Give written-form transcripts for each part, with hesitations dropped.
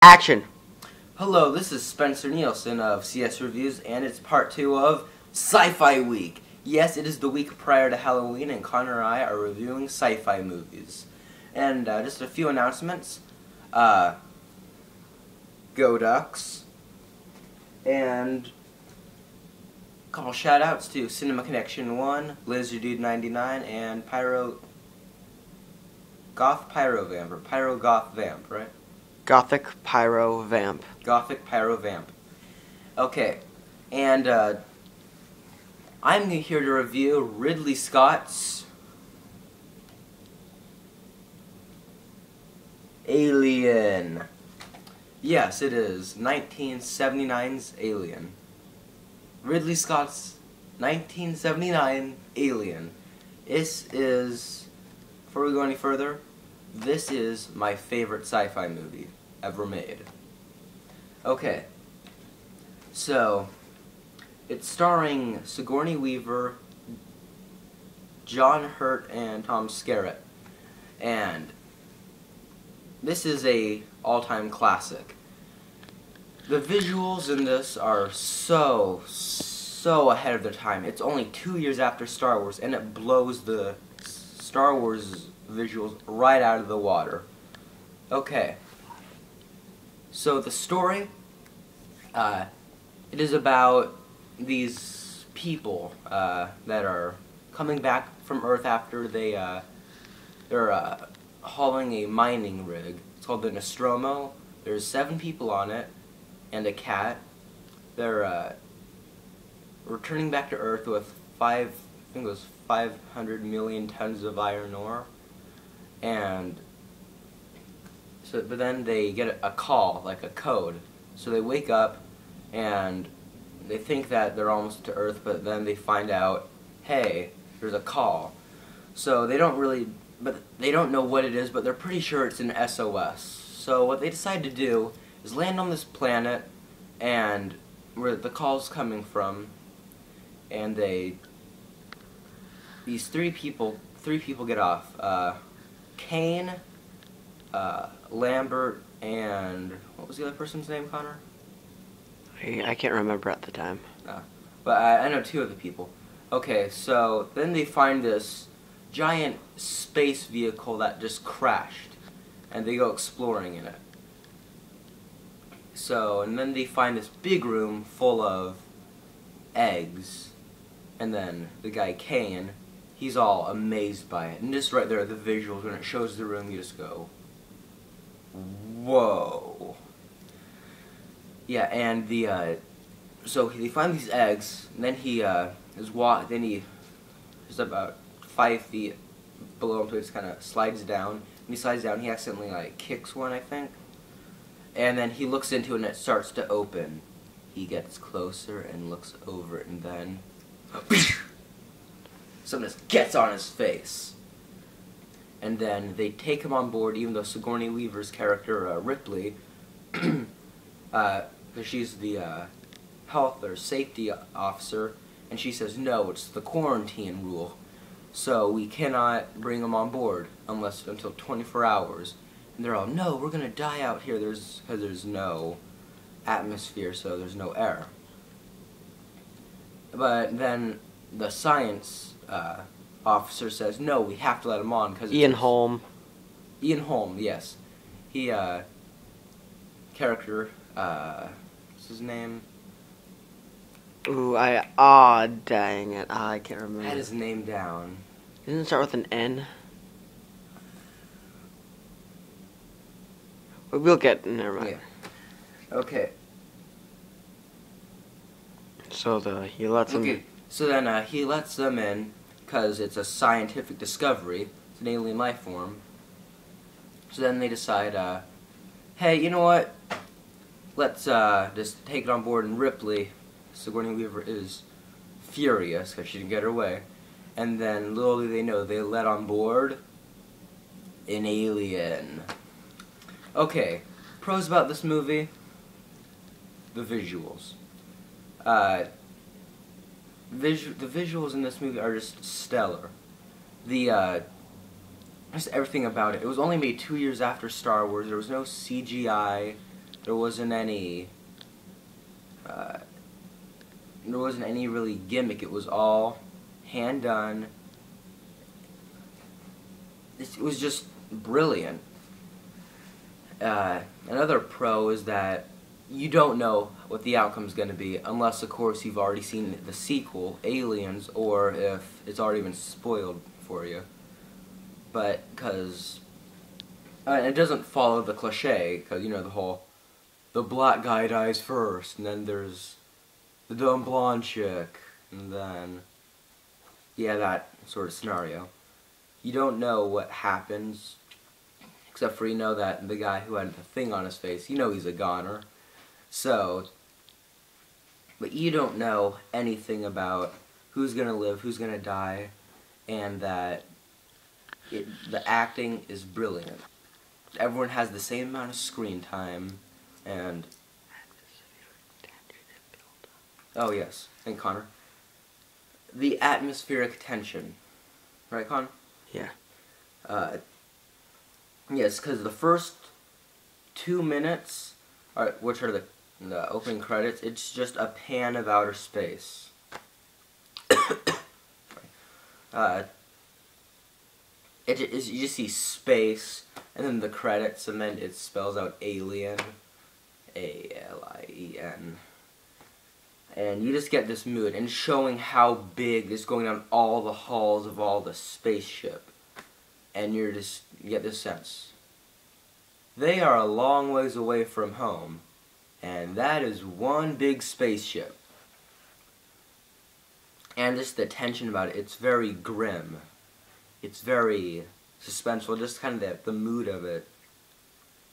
Action! Hello, this is Spencer Nielsen of CS Reviews, and it's part 2 of Sci-Fi Week. Yes, it is the week prior to Halloween, and Connor and I are reviewing sci-fi movies. And just a few announcements. Go Ducks. And a couple shout-outs to Cinema Connection 1, LizardDude99, and Goth Pyro Vamp, or Pyro Goth Vamp, right? Gothic Pyro Vamp. Gothic Pyro Vamp. Okay, and I'm here to review Ridley Scott's Alien. Yes, it is 1979's Alien. Ridley Scott's 1979 Alien. This is, before we go any further, this is my favorite sci-fi movie ever made. Okay, so it's starring Sigourney Weaver, John Hurt, and Tom Skerritt, and this is a all-time classic. The visuals in this are so ahead of their time. It's only 2 years after Star Wars, and it blows the Star Wars visuals right out of the water. Okay, so the story, it is about these people that are coming back from Earth after they're hauling a mining rig. It's called the Nostromo. There's 7 people on it and a cat. They're returning back to Earth with 500 million tons of iron ore. And so, but then they get a call, like a code. So they wake up and they think that they're almost to Earth, but then they find out, hey, there's a call. So they don't know what it is, but they're pretty sure it's an SOS. So what they decide to do is land on this planet, and where the call's coming from, and these three people get off. Kane, Lambert, and what was the other person's name, Connor? I can't remember at the time. But I know 2 of the people. Okay, so then they find this giant space vehicle that just crashed, and they go exploring in it. So, and then they find this big room full of eggs, and then the guy Kane, he's all amazed by it. And just right there, the visuals, when it shows the room, you just go, whoa. Yeah, and so they find these eggs, and then he's about 5 feet below him, so he just kind of slides down. When he slides down, he accidentally, like, kicks one, I think. And then he looks into it, and it starts to open. He gets closer and looks over it, and then something just gets on his face. And then they take him on board, even though Sigourney Weaver's character, Ripley, because she's the health or safety officer, and she says, no, it's the quarantine rule. So we cannot bring him on board until 24 hours. And they're all, no, we're going to die out here because there's no atmosphere, so there's no air. But then the science officer says, no, we have to let him on because Ian Holm, yes. He character, what's his name? Ooh, dang it, I can't remember. I had his name down. Doesn't it start with an N? We'll never mind. Yeah. Okay. So he lets them. Okay. So then he lets them in because it's a scientific discovery. It's an alien life form. So then they decide, hey, you know what? Let's just take it on board. And Ripley, Sigourney Weaver, is furious because she didn't get her way. And then little do they know, they let on board an alien. Okay, pros about this movie: the visuals. The visuals in this movie are just stellar. Just everything about it. It was only made 2 years after Star Wars. There was no CGI. There wasn't any. There wasn't any really gimmick. It was all hand done. It was just brilliant. Another pro is that you don't know what the outcome is going to be unless, of course, you've already seen the sequel, Aliens, or if it's already been spoiled for you. But, because... it doesn't follow the cliche, because, you know, the black guy dies first, and then there's the dumb blonde chick, and then... yeah, that sort of scenario. You don't know what happens, except for you know that the guy who had the thing on his face, you know he's a goner. So, but you don't know anything about who's gonna live, who's gonna die, and that the acting is brilliant. Everyone has the same amount of screen time, and... oh yes, and Connor. The atmospheric tension. Right, Con? Yeah. Yes, because the first 2 minutes, which are the opening credits, it's just a pan of outer space. You just see space, and then the credits, and then it spells out Alien. A-L-I-E-N. And you just get this mood, and showing how big it's going down all the halls of all the spaceship. And you get this sense. They are a long ways away from home, and that is one big spaceship. And just the tension about it, it's very grim. It's very suspenseful, just kind of the mood of it.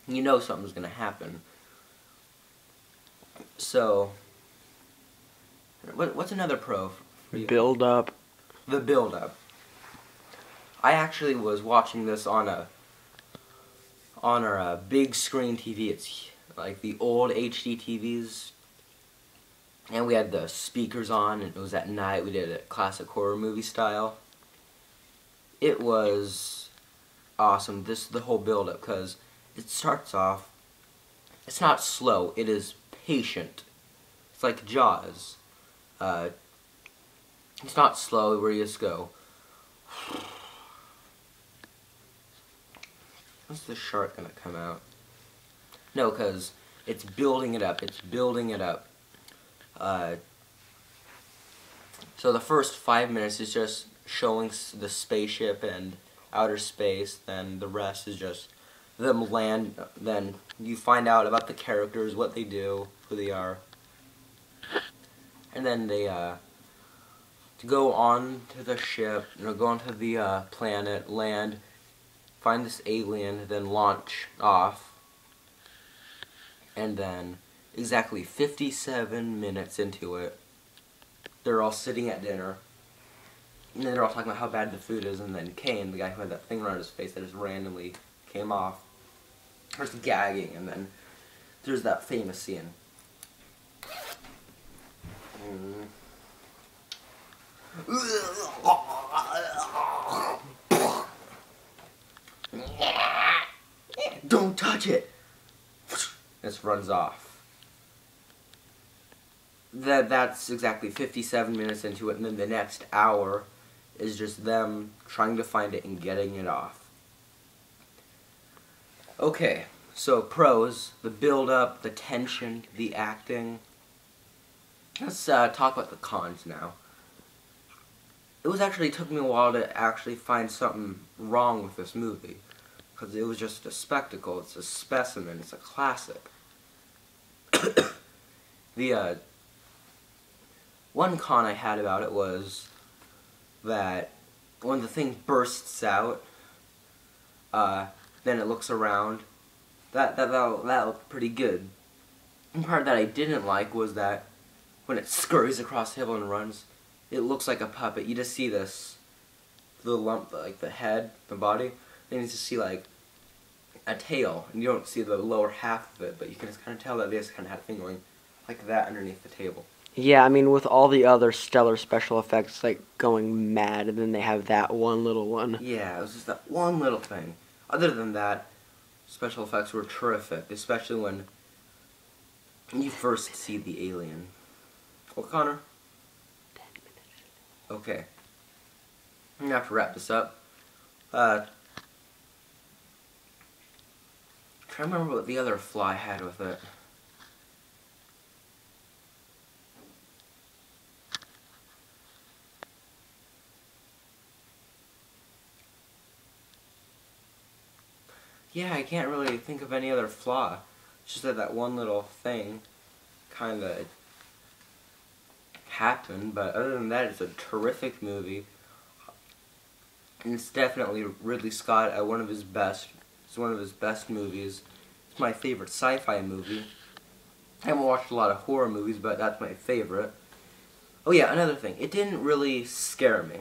You know something's going to happen. So... what's another pro for you? Build up. The build up. I actually was watching this on our big screen TV. It's like the old HD TVs, and we had the speakers on, and it was at night. We did it classic horror movie style. It was awesome. The whole build up, because it starts off. It's not slow. It is patient. It's like Jaws. It's not slow where you just go. When's the shark gonna come out? No, because it's building it up. It's building it up. So the first 5 minutes is just showing the spaceship and outer space. Then the rest is just them land. Then you find out about the characters, what they do, who they are. And then they go on to the ship, go onto the planet, land, find this alien, then launch off. And then, exactly 57 minutes into it, they're all sitting at dinner. And then they're all talking about how bad the food is, and then Kane, the guy who had that thing around his face that just randomly came off, starts gagging, and then there's that famous scene. Don't touch it! This runs off. That's exactly 57 minutes into it, and then the next hour is just them trying to find it and getting it off. Okay, so pros, the build-up, the tension, the acting. Let's talk about the cons now. It took me a while to actually find something wrong with this movie. Because it was just a spectacle, it's a specimen, it's a classic. The one con I had about it was that when the thing bursts out, then it looks around. That looked pretty good. One part that I didn't like was that when it scurries across the table and runs, it looks like a puppet. You just see this little lump, like the head, the body, then you just see like a tail, and you don't see the lower half of it, but you can just kind of tell that they just kind of had a thing going like that underneath the table. Yeah, I mean, with all the other stellar special effects, like, going mad, and then they have that one little one. Yeah, it was just that one little thing. Other than that, special effects were terrific, especially when you first see the alien. Well, Connor? 10 minutes. Okay. I'm gonna have to wrap this up. Try to remember what the other fly had with it. Yeah, I can't really think of any other flaw. It's just that that one little thing kind of happened, but other than that, it's a terrific movie. And it's definitely Ridley Scott, one of his best. It's one of his best movies. It's my favorite sci-fi movie. I haven't watched a lot of horror movies, but that's my favorite. Oh yeah, another thing. It didn't really scare me.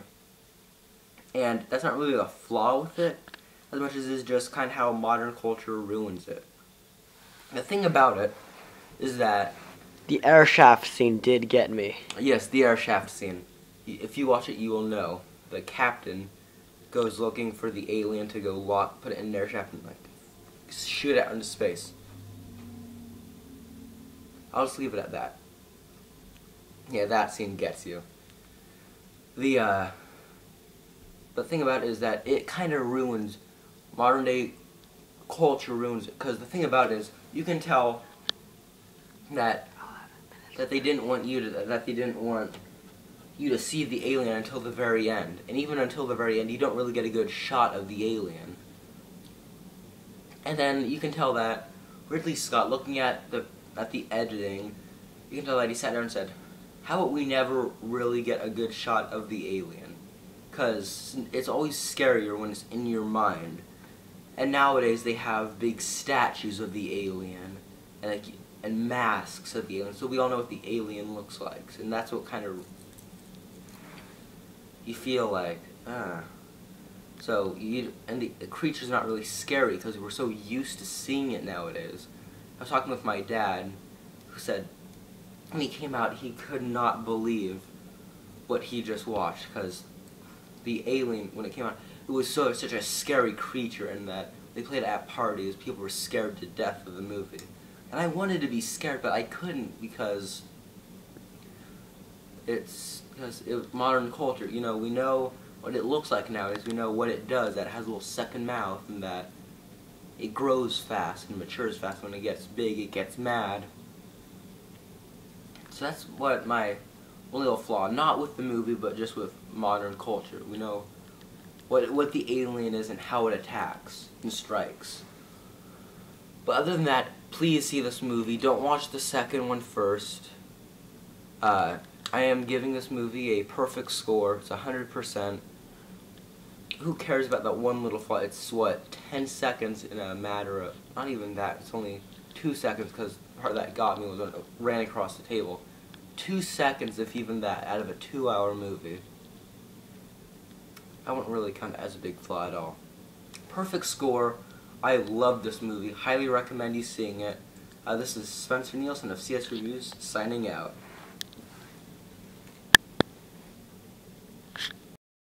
And that's not really a flaw with it, as much as it's just kind of how modern culture ruins it. The thing about it is that... The air shaft scene did get me. Yes, the air shaft scene. If you watch it, you will know. The captain goes looking for the alien to go put it in an air shaft and like shoot it out into space. I'll just leave it at that. Yeah, that scene gets you. The thing about it is that it kind of ruins modern day culture, ruins it, because the thing about it is you can tell that they didn't want you to see the alien until the very end, and even until the very end you don't really get a good shot of the alien. And then you can tell that Ridley Scott, looking at the editing, you can tell that he sat down and said, how about we never really get a good shot of the alien? Because it's always scarier when it's in your mind. And nowadays they have big statues of the alien and masks of the alien, so we all know what the alien looks like. And that's what kind of you feel like, So, the creature's not really scary because we're so used to seeing it nowadays. I was talking with my dad, who said when he came out, he could not believe what he just watched, because the alien, when it came out, it was such a scary creature, and that they played it at parties. People were scared to death of the movie. And I wanted to be scared, but I couldn't because it's modern culture. You know, we know what it looks like nowadays. We know what it does. That it has a little second mouth, and that it grows fast and matures fast. When it gets big, it gets mad. So that's what my only little flaw, not with the movie, but just with modern culture. We know what the alien is and how it attacks and strikes. But other than that, please see this movie. Don't watch the second one first. I am giving this movie a perfect score. It's 100%. Who cares about that one little flaw? It's, what, 10 seconds in a matter of... Not even that. It's only 2 seconds, because the part that got me was when it ran across the table. 2 seconds, if even that, out of a 2-hour movie. I wouldn't really count it as a big flaw at all. Perfect score. I love this movie. Highly recommend you seeing it. This is Spencer Nielsen of CS Reviews, signing out.